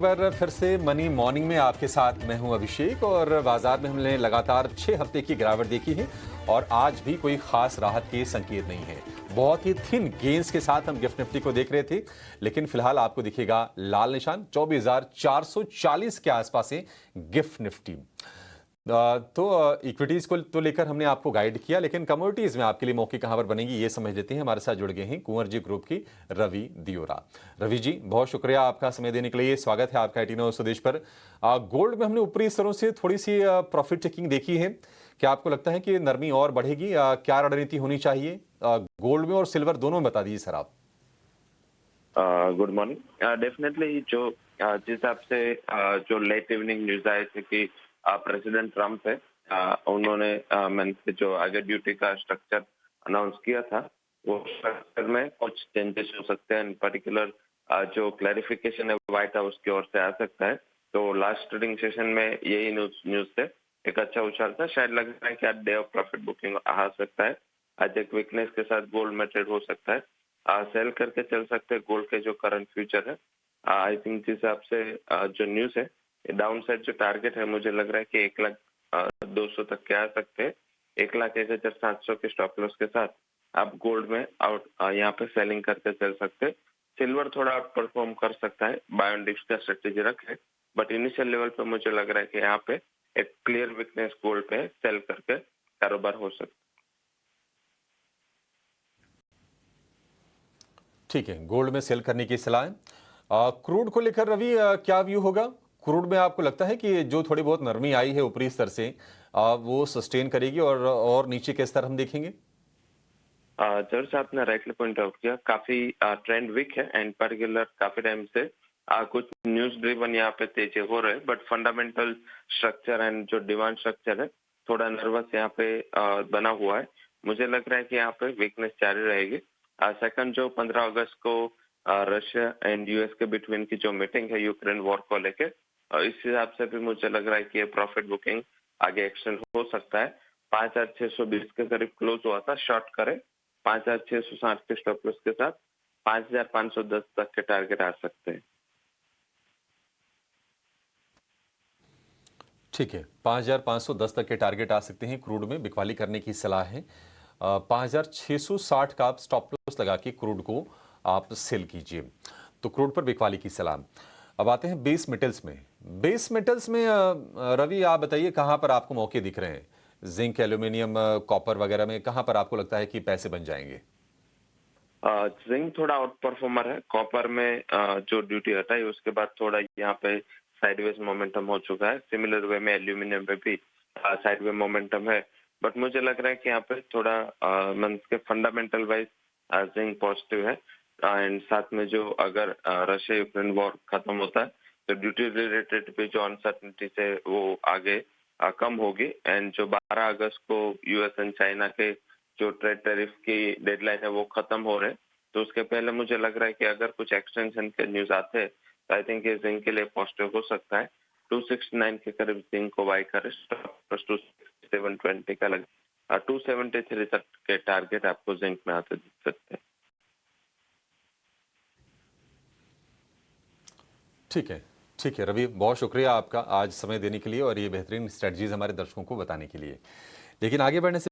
बार फिर से money morning में आपके साथ मैं हूं अभिषेक और बाजार में हमने लगातार 6 हफ्ते की गिरावट देखी है और आज भी कोई खास राहत के संकेत नहीं है। बहुत ही थिन गेंस के साथ हम गिफ्ट निफ्टी को देख रहे थे, लेकिन फिलहाल आपको दिखेगा लाल निशान 24,440 के आसपास है गिफ्ट निफ्टी। तो इक्विटीज को तो लेकर हमने आपको गाइड किया, लेकिन कमोडिटीज में आपके लिए मौके कहां पर बनेंगी ये समझ लेते हैं। हमारे साथ जुड़ गए हैं कुंवर जी ग्रुप की रवि दियोरा। रवि जी, बहुत शुक्रिया आपका समय देने के लिए। स्वागत है आपका 18 स्वदेश पर। गोल्ड में हमने ऊपरी स्तरों से थोड़ी सी प्रॉफिट टेकिंग देखी है। क्या आपको लगता है कि नरमी और बढ़ेगी? क्या रणनीति होनी चाहिए गोल्ड में और सिल्वर दोनों में? बता दीजिए सर आप। Good morning. डेफिनेटली जो जिस हिसाब से जो लेट इवनिंग न्यूज आए थे कि प्रेसिडेंट ट्रम्प है, उन्होंने जो आगे ड्यूटी का स्ट्रक्चर अनाउंस किया था, वो स्ट्रक्चर में कुछ चेंजेस हो सकते हैं। इन पर्टिकुलर जो क्लैरिफिकेशन है व्हाइट हाउस की ओर से आ सकता है। तो लास्ट ट्रेडिंग सेशन में यही न्यूज से एक अच्छा उछाल था। शायद लग रहा है कि आज डे ऑफ प्रॉफिट बुकिंग आ सकता है। आज एक वीकनेस के साथ गोल्ड में ट्रेड हो सकता है। सेल करके चल सकते हैं गोल्ड के जो करंट फ्यूचर है। आई थिंक जिस हिसाब से जो न्यूज है, डाउन साइड जो टारगेट है, मुझे लग रहा है कि 1,02,000 तक के आ सकते हैं। 1,01,700 के स्टॉप लॉस के साथ आप गोल्ड में आउट यहाँ पे सेलिंग करके चल सकते हैं। सिल्वर थोड़ा आउट परफॉर्म कर सकता है, बाय ऑन डिप्स का स्ट्रेटेजी रखे, बट इनिशियल लेवल पे मुझे लग रहा है कि यहाँ पे एक क्लियर वीकनेस गोल्ड पे सेल करके कारोबार हो सकता है। ठीक है, गोल्ड में सेल करने की सलाह है। क्रूड को लेकर रवि क्या व्यू होगा? क्रूड में आपको लगता है कि जो थोड़ी बहुत नरमी आई है ऊपरी स्तर से वो सस्टेन करेगी और नीचे के स्तर हम देखेंगे? जरूर से आपने राइटली पॉइंट आउट किया। काफी ट्रेंड वीक है एंड पर्टिकुलर काफी टाइम से कुछ न्यूज ड्रिवन यहाँ पे तेजी हो रहे हैं, बट फंडामेंटल स्ट्रक्चर एंड जो डिमांड स्ट्रक्चर है थोड़ा नर्वस यहाँ पे बना हुआ है। मुझे लग रहा है कि यहाँ पे वीकनेस जारी रहेगी। सेकंड जो 15 अगस्त को रशिया एंड यूएस के बिटवीन की जो मीटिंग है यूक्रेन वॉर को लेके, इस हिसाब से भी मुझे लग रहा है कि ये प्रॉफिट बुकिंग आगे एक्सटेंड हो सकता है। 5,620 के करीब क्लोज हुआ था, शॉर्ट करे 5,660 के स्टॉप लॉस के साथ 5,510 तक के टारगेट आ सकते हैं। ठीक है, 5,510 तक के टारगेट आ सकते हैं। क्रूड में बिकवाली करने की सलाह है। 5,660 का आप स्टॉप लॉस लगा के क्रूड को आप सेल कीजिए। तो क्रूड पर बिकवाली की सलाह। अब आते हैं बेस मेटल्स में। बेस मेटल्स में रवि आप बताइए कहां पर आपको मौके दिख रहे हैं? जिंक, एल्यूमिनियम, कॉपर वगैरह में कहां पर आपको लगता है कि पैसे बन जाएंगे? जिंक थोड़ा आउट परफॉर्मर है। कॉपर में जो ड्यूटी हटाई उसके बाद थोड़ा यहाँ पे साइडवेज मोमेंटम हो चुका है। सिमिलर वे में एल्यूमिनियम पे भी साइडवे मोमेंटम है, बट मुझे लग रहा है कि यहाँ पे थोड़ा मंथ के फंडामेंटल वाइज जिंक पॉजिटिव है। एंड साथ में जो अगर रशिया यूक्रेन वॉर खत्म होता है तो ड्यूटी रिलेटेड भी जो अनसर्टनिटी है वो आगे कम होगी। एंड जो 12 अगस्त को यूएस एंड चाइना के जो ट्रेड टैरिफ की डेडलाइन है वो खत्म हो रहे हैं, तो उसके पहले मुझे लग रहा है कि अगर कुछ एक्सटेंशन के न्यूज आते हैं तो आई थिंक ये जिंक के लिए पॉजिटिव हो सकता है। 269 के करीब जिंक को बाई करें, 26720 का लग 273 तक के टारगेट आपको जिंक में आते दिख सकते हैं। ठीक है, ठीक है रवि, बहुत शुक्रिया आपका आज समय देने के लिए और ये बेहतरीन स्ट्रेटजीज हमारे दर्शकों को बताने के लिए। लेकिन आगे बढ़ने से